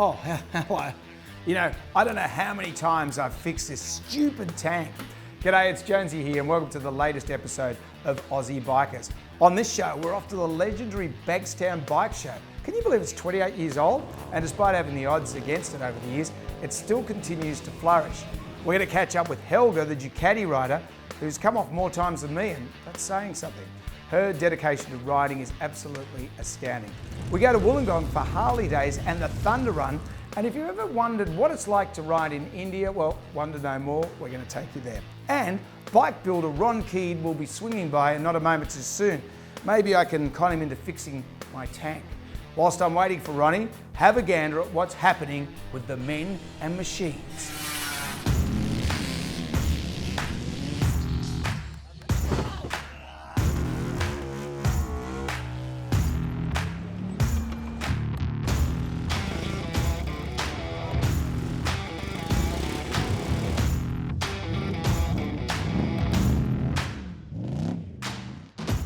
Oh, hello. You know, I don't know how many times I've fixed this stupid tank. G'day, it's Jonesy here and welcome to the latest episode of Aussie Bikers. On this show, we're off to the legendary Bankstown bike show. Can you believe it's 28 years old? And despite having the odds against it over the years, it still continues to flourish. We're going to catch up with Helga, the Ducati rider, who's come off more times than me, and that's saying something. Her dedication to riding is absolutely astounding. We go to Wollongong for Harley Days and the Thunder Run. And if you've ever wondered what it's like to ride in India, well, wonder no more, we're going to take you there. And bike builder Ron Keed will be swinging by in not a moment too soon. Maybe I can con him into fixing my tank. Whilst I'm waiting for Ronnie, have a gander at what's happening with the men and machines.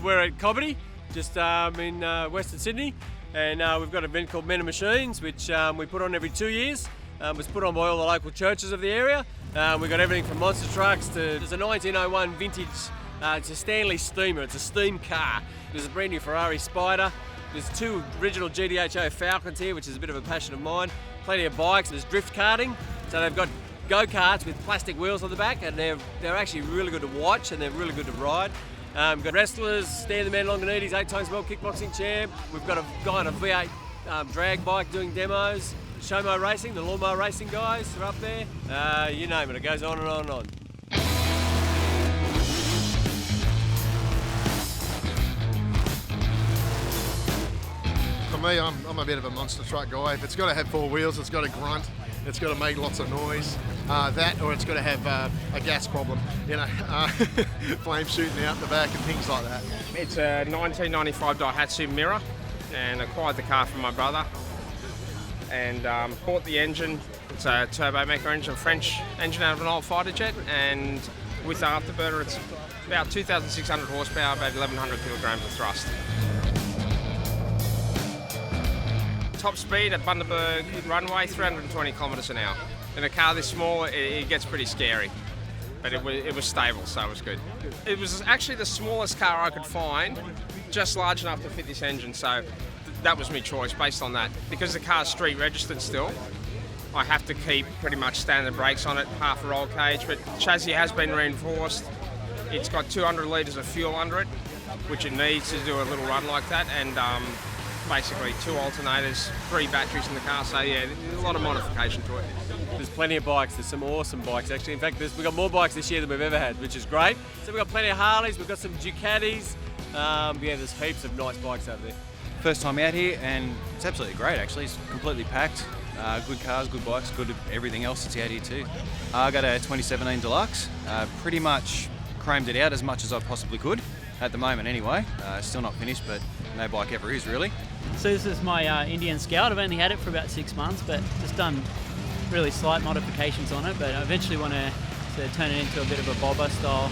We're at Cobbity, just in Western Sydney, and we've got an event called Men and Machines, which we put on every 2 years. It's put on by all the local churches of the area. We've got everything from monster trucks to there's a 1901 vintage, it's a Stanley Steamer, it's a steam car. There's a brand new Ferrari Spider. There's two original GDHO Falcons here, which is a bit of a passion of mine. Plenty of bikes, there's drift karting, so they've got go-karts with plastic wheels on the back, and they're actually really good to watch and they're really good to ride. We've got wrestlers, Stan the Man Longinides, 8 times world kickboxing champ. We've got a guy on a V8 drag bike doing demos. Showmo Racing, the lawnmower racing guys are up there. You name it, it goes on and on and on. For me, I'm a bit of a monster truck guy. If it's got to have 4 wheels, it's got to grunt, it's got to make lots of noise. That, or it's got to have a gas problem, you know, flame shooting out the back and things like that. It's a 1995 Daihatsu Mirror, and acquired the car from my brother, and bought the engine. It's a Turbomaker engine, French engine out of an old fighter jet, and with the afterburner, it's about 2,600 horsepower, about 1,100 kilograms of thrust. Top speed at Bundaberg runway, 320 kilometres an hour. In a car this small, it gets pretty scary, but it was stable, so it was good. It was actually the smallest car I could find, just large enough to fit this engine, so that was my choice based on that. Because the car's street registered still, I have to keep pretty much standard brakes on it, half a roll cage, but chassis has been reinforced. It's got 200 litres of fuel under it, which it needs to do a little run like that, and basically 2 alternators, 3 batteries in the car, so yeah, there's a lot of modification to it. There's plenty of bikes, there's some awesome bikes actually. In fact, we've got more bikes this year than we've ever had, which is great. So we've got plenty of Harleys, we've got some Ducatis, yeah, there's heaps of nice bikes over there. First time out here and it's absolutely great actually, it's completely packed. Good cars, good bikes, good everything else that's out here too. I got a 2017 Deluxe, pretty much chromed it out as much as I possibly could, at the moment anyway. Still not finished, but no bike ever is really. So this is my Indian Scout. I've only had it for about 6 months, but just done really slight modifications on it, but I eventually want to turn it into a bit of a bobber style,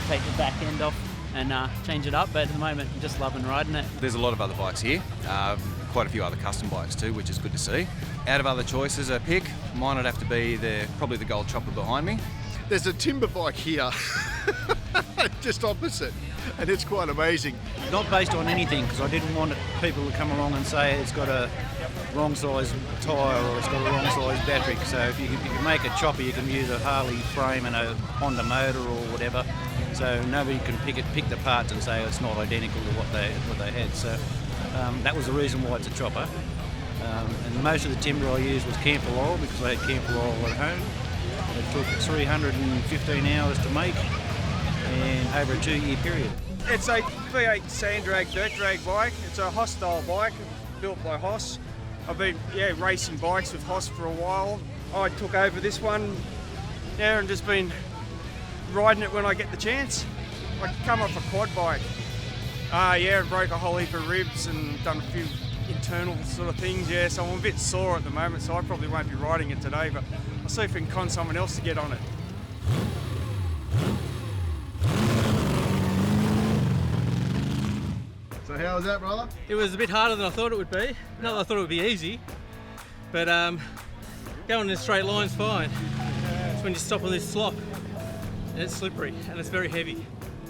take the back end off and change it up, but at the moment I'm just loving riding it. There's a lot of other bikes here, quite a few other custom bikes too, which is good to see. Out of other choices, a pick, mine would have to be probably the Gold Chopper behind me. There's a timber bike here, just opposite, and it's quite amazing. Not based on anything, because I didn't want people to come along and say it's got a wrong size tyre or it's got a wrong size battery. So if you can make a chopper, you can use a Harley frame and a Honda motor or whatever. So nobody can pick the parts and say it's not identical to what they had. So that was the reason why it's a chopper. And most of the timber I used was camphor oil because I had camphor oil at home. It took 315 hours to make and over a 2-year period. It's a V8 sand drag, dirt drag bike. It's a Hoss style bike built by Hoss. I've been racing bikes with Hoss for a while. I took over this one and just been riding it when I get the chance. I come off a quad bike. And broke a whole heap of ribs and done a few internal sort of things, so I'm a bit sore at the moment, so I probably won't be riding it today, but I'll see if we can con someone else to get on it. So how was that, brother? It was a bit harder than I thought it would be. Not that I thought it would be easy. but going in a straight line's fine. It's when you stop on this slop, and it's slippery and it's very heavy.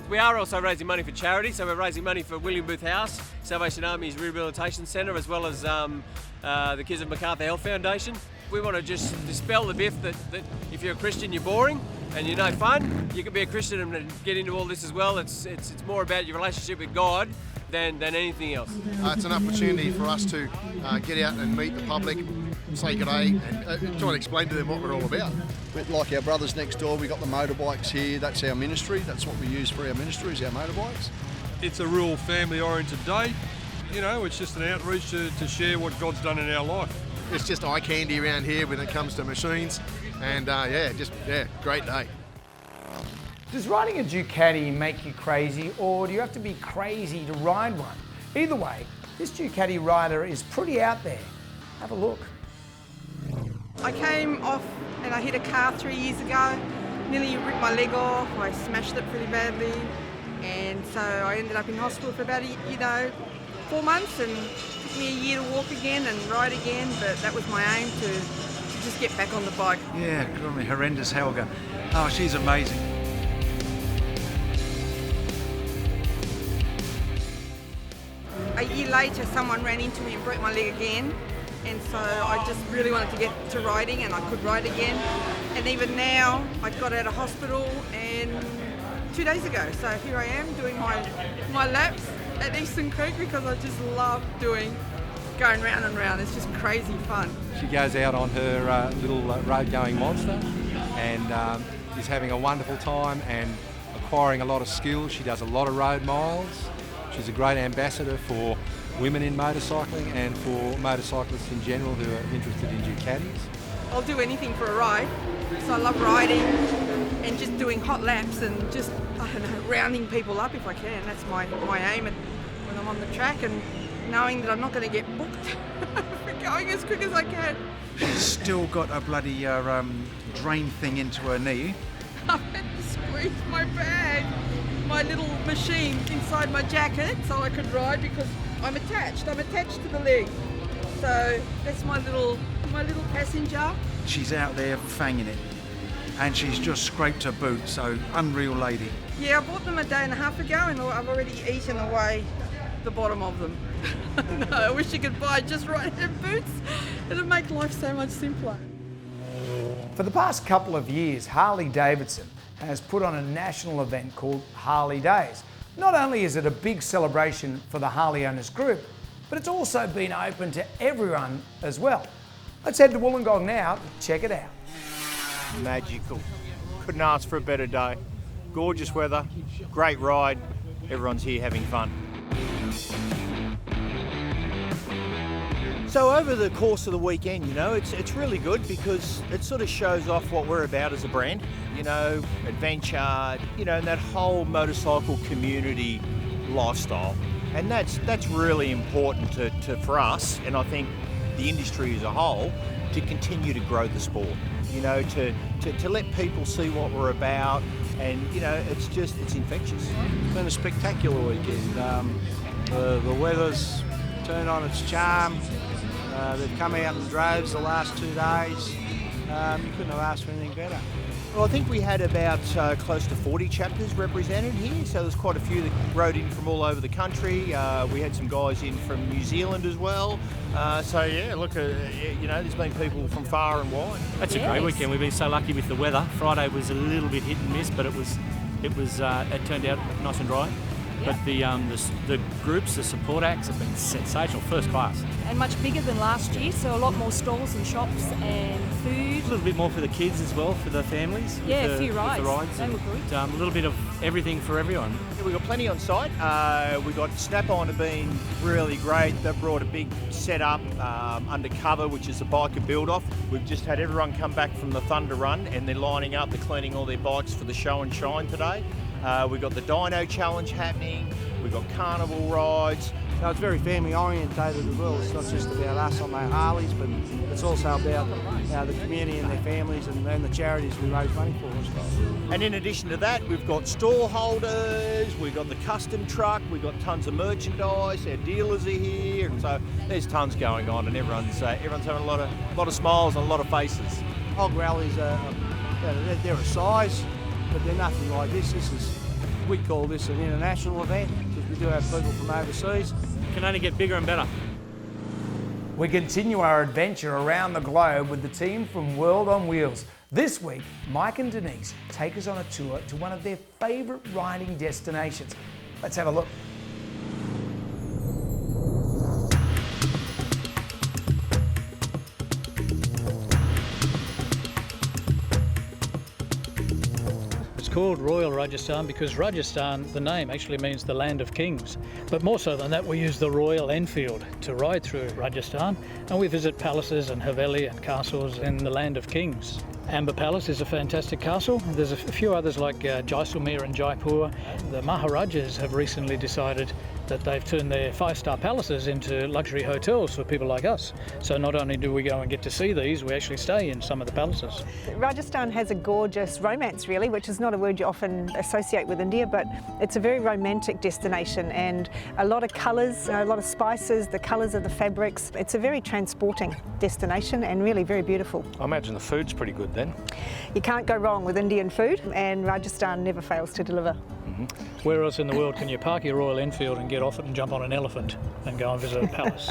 We are also raising money for charity, so we're raising money for William Booth House, Salvation Army's Rehabilitation Centre, as well as the Kids of Macarthur Health Foundation. We want to just dispel the myth that if you're a Christian, you're boring and you're no fun. You can be a Christian and get into all this as well. It's more about your relationship with God than anything else. It's an opportunity for us to get out and meet the public, say good day, and try and explain to them what we're all about. But like our brothers next door, we got the motorbikes here. That's our ministry. That's what we use for our ministry, is our motorbikes. It's a real family-oriented day. You know, it's just an outreach to share what God's done in our life. It's just eye candy around here when it comes to machines, and great day. Does riding a Ducati make you crazy, or do you have to be crazy to ride one? Either way, this Ducati rider is pretty out there. Have a look. I came off and I hit a car 3 years ago, nearly ripped my leg off. I smashed it pretty badly, and so I ended up in hospital for about 4 months, and it took me a year to walk again and ride again, but that was my aim to just get back on the bike. Yeah, good on me, Horrendous Helga. Oh, she's amazing. A year later, someone ran into me and broke my leg again, and so I just really wanted to get to riding, and I could ride again. And even now, I got out of hospital and 2 days ago, so here I am doing my laps at Eastern Creek because I just love going round and round. It's just crazy fun. She goes out on her little road-going monster and is having a wonderful time and acquiring a lot of skills. She does a lot of road miles. She's a great ambassador for women in motorcycling and for motorcyclists in general who are interested in Ducatis. I'll do anything for a ride, so I love riding and just doing hot laps and just, rounding people up if I can. That's my aim when I'm on the track, and knowing that I'm not going to get booked for going as quick as I can. She's still got a bloody drain thing into her knee. I've had to squeeze my bag, my little machine inside my jacket so I could ride because I'm attached to the leg. So that's my little passenger. She's out there fanging it, and she's just scraped her boot, so unreal lady. Yeah, I bought them a day and a half ago and I've already eaten away the bottom of them. No, I wish you could buy just right-hand boots. It'd make life so much simpler. For the past couple of years, Harley-Davidson has put on a national event called Harley Days. Not only is it a big celebration for the Harley Owners Group, but it's also been open to everyone as well. Let's head to Wollongong now to check it out. Magical. Couldn't ask for a better day. Gorgeous weather, great ride, everyone's here having fun. So over the course of the weekend, it's really good because it sort of shows off what we're about as a brand, adventure, and that whole motorcycle community lifestyle. And that's really important for us, and I think the industry as a whole, to continue to grow the sport, to let people see what we're about, and it's infectious. It's been a spectacular weekend. The weather's turned on its charm. They've come out in droves the last 2 days. You couldn't have asked for anything better. Well, I think we had about close to 40 chapters represented here, so there's quite a few that rode in from all over the country. We had some guys in from New Zealand as well. There's been people from far and wide. That's a great weekend. We've been so lucky with the weather. Friday was a little bit hit and miss, but it turned out nice and dry. But the groups, the support acts have been sensational, first class. And much bigger than last year, so a lot more stalls and shops and food. A little bit more for the kids as well, for the families. Yeah, a few rides. With the rides. They were good. A little bit of everything for everyone. Yeah, we've got plenty on site. We've got Snap-On have been really great. They've brought a big setup undercover, which is a biker build-off. We've just had everyone come back from the Thunder Run and they're lining up, they're cleaning all their bikes for the show and shine today. We've got the Dyno Challenge happening, we've got carnival rides. So it's very family orientated as well. It's not just about us on our Harleys, but it's also about the community and their families and the charities we raise money for as well. And in addition to that, we've got stall holders, we've got the custom truck, we've got tons of merchandise, our dealers are here. And so there's tons going on, and everyone's having a lot of smiles and a lot of faces. Hog rallies they're a size, but they're nothing like this. We call this an international event because we do have people from overseas. It can only get bigger and better. We continue our adventure around the globe with the team from World on Wheels. This week, Mike and Denise take us on a tour to one of their favourite riding destinations. Let's have a look. It's called Royal Rajasthan because Rajasthan, the name, actually means the land of kings. But more so than that, we use the Royal Enfield to ride through Rajasthan, and we visit palaces and haveli and castles in the land of kings. Amber Palace is a fantastic castle. There's a few others like Jaisalmer and Jaipur. The Maharajas have recently decided that they've turned their five-star palaces into luxury hotels for people like us. So not only do we go and get to see these, we actually stay in some of the palaces. Rajasthan has a gorgeous romance, really, which is not a word you often associate with India, but it's a very romantic destination, and a lot of colours, a lot of spices, the colours of the fabrics. It's a very transporting destination and really very beautiful. I imagine the food's pretty good then. You can't go wrong with Indian food, and Rajasthan never fails to deliver. Where else in the world can you park your Royal Enfield and get off it and jump on an elephant and go and visit a palace?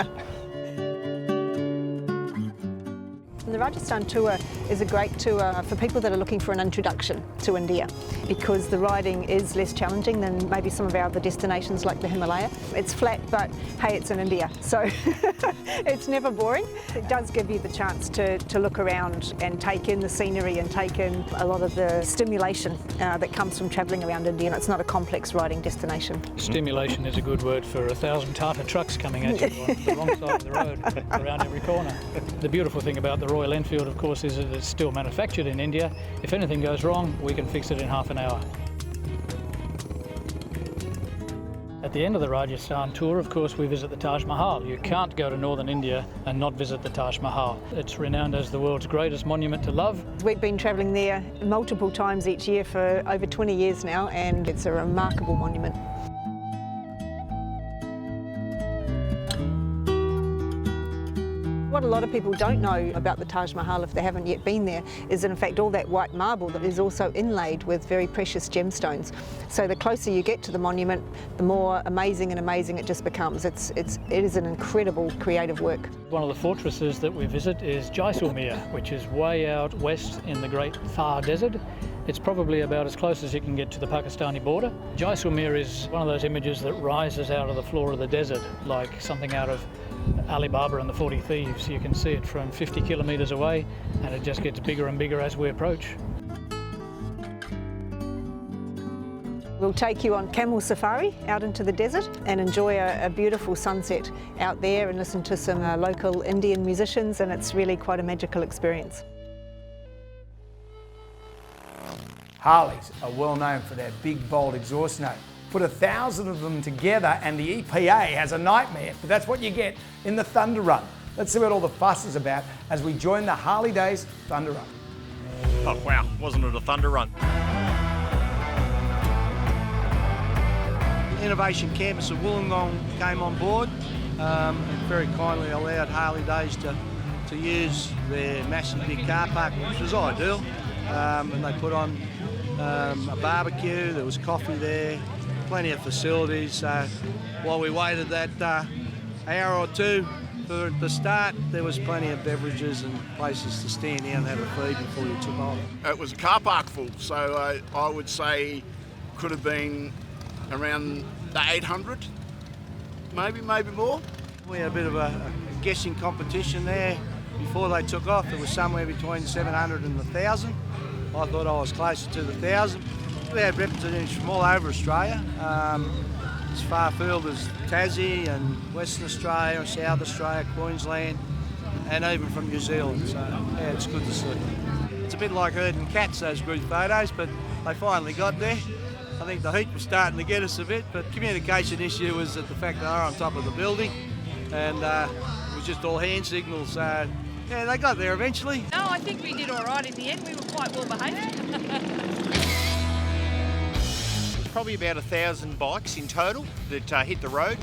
The Rajasthan tour is a great tour for people that are looking for an introduction to India because the riding is less challenging than maybe some of our other destinations like the Himalaya. It's flat, but hey, it's in India, so it's never boring. It does give you the chance to look around and take in the scenery and take in a lot of the stimulation that comes from travelling around India, and it's not a complex riding destination. Stimulation is a good word for 1,000 Tata trucks coming at you on the wrong side of the road, around every corner. The beautiful thing about the Royal Enfield, of course, is that it's still manufactured in India. If anything goes wrong, we can fix it in half an hour. At the end of the Rajasthan tour, of course, we visit the Taj Mahal. You can't go to northern India and not visit the Taj Mahal. It's renowned as the world's greatest monument to love. We've been travelling there multiple times each year for over 20 years now, and it's a remarkable monument. What a lot of people don't know about the Taj Mahal, if they haven't yet been there, is that in fact all that white marble that is also inlaid with very precious gemstones. So the closer you get to the monument, the more amazing and amazing it just becomes. It is an incredible creative work. One of the fortresses that we visit is Jaisalmer, which is way out west in the Great Thar Desert. It's probably about as close as you can get to the Pakistani border. Jaisalmer is one of those images that rises out of the floor of the desert, like something out of Ali Baba and the 40 Thieves. You can see it from 50 kilometres away, and it just gets bigger and bigger as we approach. We'll take you on camel safari out into the desert and enjoy a beautiful sunset out there and listen to some local Indian musicians, and it's really quite a magical experience. Harleys are well known for their big, bold exhaust note. Put 1,000 of them together and the EPA has a nightmare, but that's what you get in the Thunder Run. Let's see what all the fuss is about as we join the Harley Days Thunder Run. Oh wow, wasn't it a Thunder Run? The Innovation Campus of Wollongong came on board and very kindly allowed Harley Days to use their massive big car park, which was ideal. And they put on a barbecue, there was coffee there, plenty of facilities. So while we waited that hour or two for it to start, there was plenty of beverages and places to stand down and have a feed before you took off. It was a car park full, so I would say could have been around the 800, maybe more. We had a bit of a guessing competition there. Before they took off, it was somewhere between 700 and 1,000. I thought I was closer to the 1,000. We had representatives from all over Australia, as far afield as Tassie and Western Australia, South Australia, Queensland, and even from New Zealand. So yeah, it's good to see. It's a bit like herding cats, those group photos, but they finally got there. I think the heat was starting to get us a bit, but communication issue was that the fact they are on top of the building, and it was just all hand signals. Yeah, they got there eventually. No, I think we did all right in the end. We were quite well behaved. Probably about 1,000 bikes in total that hit the road.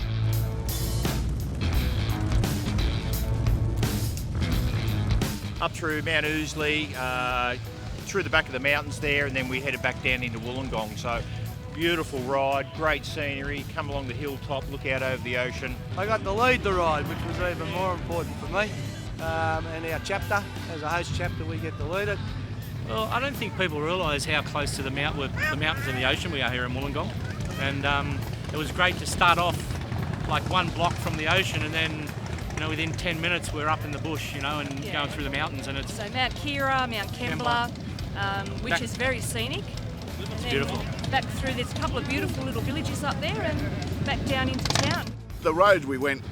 up through Mount Ousley, through the back of the mountains there, and then we headed back down into Wollongong. So beautiful ride, great scenery, come along the hilltop, look out over the ocean. I got to lead the ride, which was even more important for me. And our chapter, as a host chapter, we get to lead it. Well, I don't think people realise how close to the mountains and the ocean we are here in Wollongong. And it was great to start off like one block from the ocean, and then, you know, within 10 minutes we're up in the bush, you know, and going through the mountains. And it's So Mount Kira, Mount Kembla, which is very scenic. It's beautiful. Back through, there's a couple of beautiful little villages up there, and back down into town. The road we went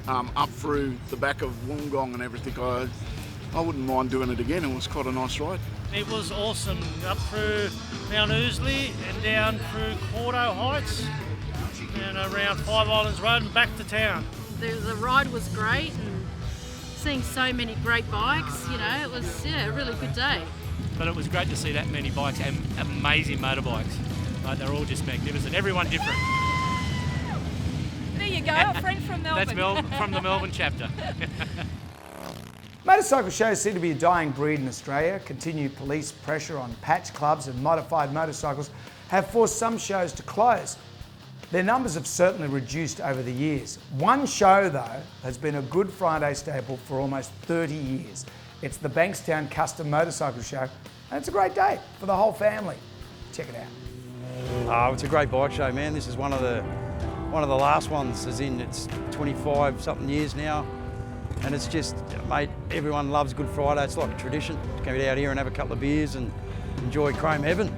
up through the back of Wollongong and everything, I wouldn't mind doing it again. It was quite a nice ride. It was awesome, up through Mount Ousley and down through Cordo Heights and around Five Islands Road and back to town. The ride was great, and seeing so many great bikes, you know, it was a really good day. But it was great to see that many bikes and amazing motorbikes. Like, they're all just magnificent. Everyone different. There you go, a friend from Melbourne. That's from the Melbourne chapter. Motorcycle shows seem to be a dying breed in Australia. Continued police pressure on patch clubs and modified motorcycles have forced some shows to close. Their numbers have certainly reduced over the years. One show, though, has been a Good Friday staple for almost 30 years. It's the Bankstown Custom Motorcycle Show, and it's a great day for the whole family. Check it out. Oh, it's a great bike show, man. This is one of the last ones, as in it's 25 something years now. And it's just, mate, everyone loves Good Friday. It's like a tradition to go out here and have a couple of beers and enjoy Chrome Heaven.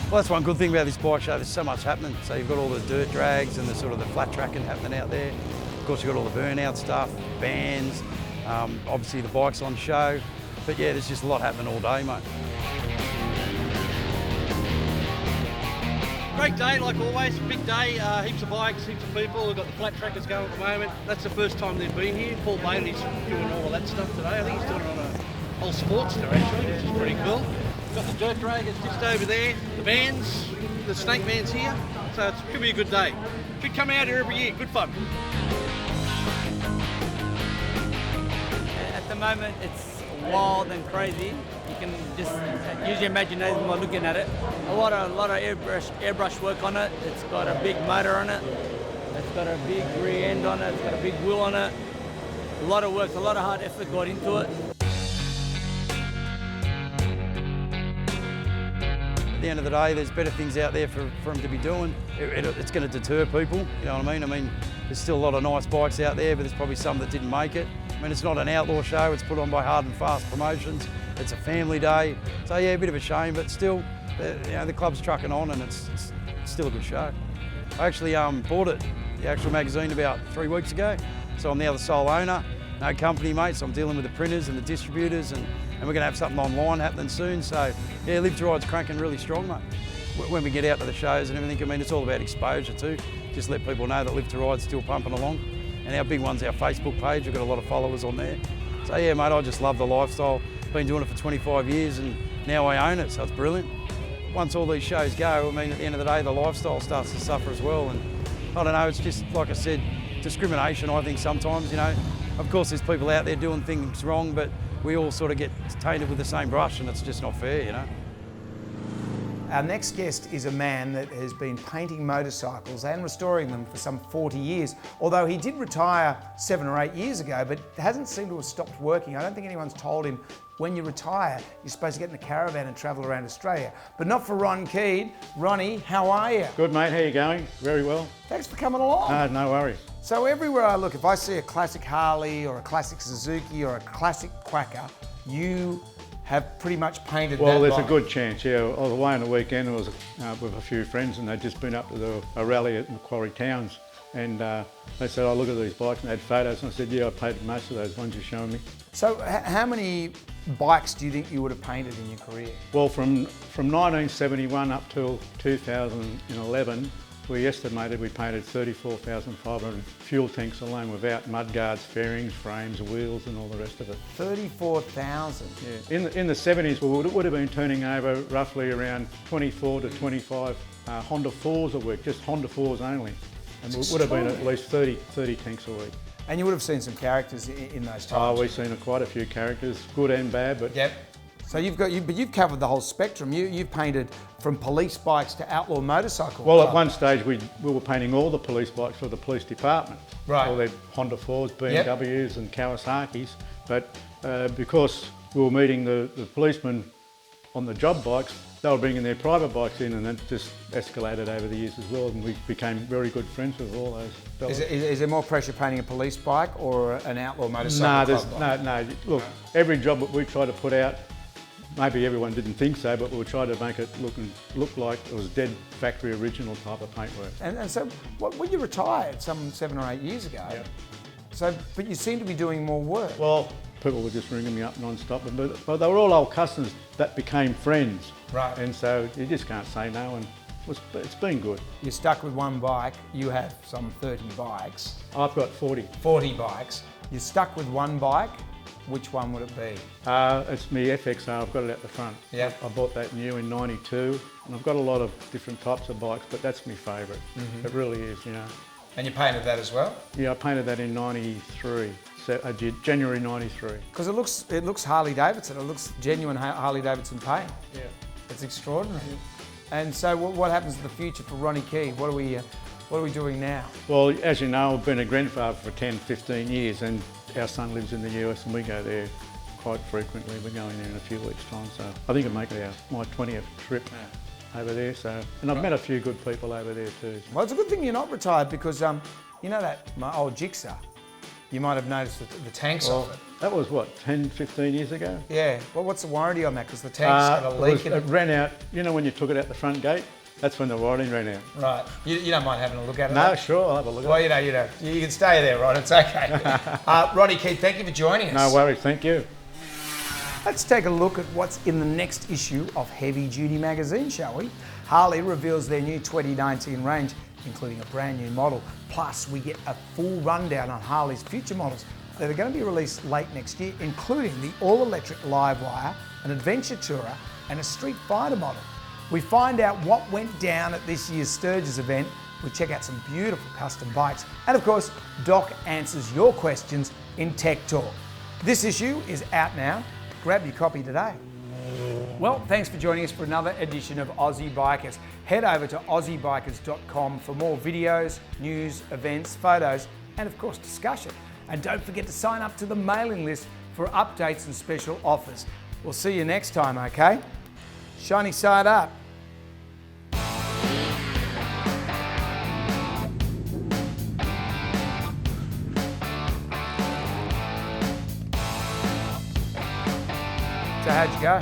Well, that's one good thing about this bike show. There's so much happening. So you've got all the dirt drags and the sort of the flat tracking happening out there. Of course, you've got all the burnout stuff, bands, obviously the bikes on show. But yeah, there's just a lot happening all day, mate. Great day, like always, big day, heaps of bikes, heaps of people. We've got the flat trackers going at the moment. That's the first time they've been here. Paul Bailey's doing all of that stuff today. I think he's doing it on a whole Sportster actually, which is pretty cool. Got the dirt draggers just over there, the vans, the snake vans here. So it should be a good day. Should come out here every year, good fun. At the moment it's wild and crazy. You can just use your imagination while looking at it. A lot of airbrush work on it. It's got a big motor on it. It's got a big rear end on it. It's got a big wheel on it. A lot of work, a lot of hard effort got into it. At the end of the day, there's better things out there for them to be doing. It's going to deter people, you know what I mean? I mean, there's still a lot of nice bikes out there, but there's probably some that didn't make it. I mean, it's not an outlaw show, it's put on by Hard and Fast Promotions. It's a family day. So yeah, a bit of a shame, but still, you know, the club's trucking on and it's still a good show. I actually bought it, the actual magazine, about 3 weeks ago. So I'm now the sole owner, no company, mate, so I'm dealing with the printers and the distributors, and we're going to have something online happening soon. So yeah, Live to Ride's cranking really strong, mate. When we get out to the shows and everything, I mean, it's all about exposure too. Just let people know that Live to Ride's still pumping along. And our big one's our Facebook page. We've got a lot of followers on there. So yeah, mate, I just love the lifestyle. Been doing it for 25 years and now I own it, so it's brilliant. Once all these shows go, I mean, at the end of the day, the lifestyle starts to suffer as well. And I don't know, it's just, like I said, discrimination, I think, sometimes, you know. Of course, there's people out there doing things wrong, but we all sort of get tainted with the same brush and it's just not fair, you know. Our next guest is a man that has been painting motorcycles and restoring them for some 40 years, although he did retire 7 or 8 years ago, but hasn't seemed to have stopped working. I don't think anyone's told him when you retire, you're supposed to get in a caravan and travel around Australia, but not for Ron Keed. Ronnie, how are you? Good, mate. How you going? Very well. Thanks for coming along. No worries. So everywhere I look, if I see a classic Harley or a classic Suzuki or a classic Quacker, you have pretty much painted that Well, there's bike. a good chance, yeah. I was away on the weekend, I was with a few friends and they'd just been up to a rally at Macquarie Towns, and they said, oh, look at these bikes, and they had photos, and I said, yeah, I painted most of those ones you're showing me. So how many bikes do you think you would have painted in your career? Well, from 1971 up till 2011, we estimated we painted 34,500 fuel tanks alone, without mudguards, fairings, frames, wheels and all the rest of it. 34,000? Yeah. In the 70s, we would have been turning over roughly around 24 to 25 Honda 4s a week, just Honda 4s only. And it would have been at least 30 tanks a week. And you would have seen some characters in those times. Oh, we've seen quite a few characters, good and bad, but... Yep. So you've covered the whole spectrum. You've painted from police bikes to outlaw motorcycles. Well, at one stage we were painting all the police bikes for the police department. Right. All their Honda 4s, BMWs and Kawasaki's. But because we were meeting the policemen on the job bikes, they were bringing their private bikes in, and that just escalated over the years as well, and we became very good friends with all those fellas. Is there more pressure painting a police bike or an outlaw motorcycle? No. Look, every job that we try to put out, maybe everyone didn't think so, but we would try to make it look like it was dead factory original type of paintwork. And so, when you retired some 7 or 8 years ago, but you seem to be doing more work. Well, people were just ringing me up non-stop, but they were all old customers that became friends. Right. And so you just can't say no, and it's been good. You're stuck with one bike. You have some 30 bikes. I've got 40. 40 bikes. You're stuck with one bike. Which one would it be? It's my FXR, I've got it at the front. Yeah. I bought that new in '92, and I've got a lot of different types of bikes, but that's my favourite. It really is, you know. And you painted that as well? Yeah, I painted that in '93, January '93. Because it looks Harley-Davidson, it looks genuine Harley-Davidson paint. Yeah. It's extraordinary. And so what happens in the future for Ronnie Keed? What are we doing now? Well, as you know, I've been a grandfather for 10, 15 years, and our son lives in the US, and we go there quite frequently. We're going there in a few weeks' time, so I think it'll make it my 20th trip over there. So, and I've met a few good people over there too. Well, it's a good thing you're not retired, because you know that my old Jigsaw. You might have noticed the tanks off it. That was what, 10, 15 years ago? Yeah. Well, what's the warranty on that? Because the tank's got a leak in it. It ran out. You know when you took it out the front gate? That's when the warranty ran out. Right. You don't mind having a look at it? No, though? sure, I'll have a look Well, at it. you know, you can stay there, Ron. It's okay. Ronnie Keed, thank you for joining us. No worries, thank you. Let's take a look at what's in the next issue of Heavy Duty magazine, shall we? Harley reveals their new 2019 range, including a brand new model. Plus, we get a full rundown on Harley's future models that are going to be released late next year, including the all-electric Livewire, an adventure tourer, and a Street Fighter model. We find out what went down at this year's Sturgis event. We check out some beautiful custom bikes. And of course, Doc answers your questions in Tech Talk. This issue is out now. Grab your copy today. Well, thanks for joining us for another edition of Aussie Bikers. Head over to aussiebikers.com for more videos, news, events, photos, and of course, discussion. And don't forget to sign up to the mailing list for updates and special offers. We'll see you next time, okay? Shiny side up. So how'd you go?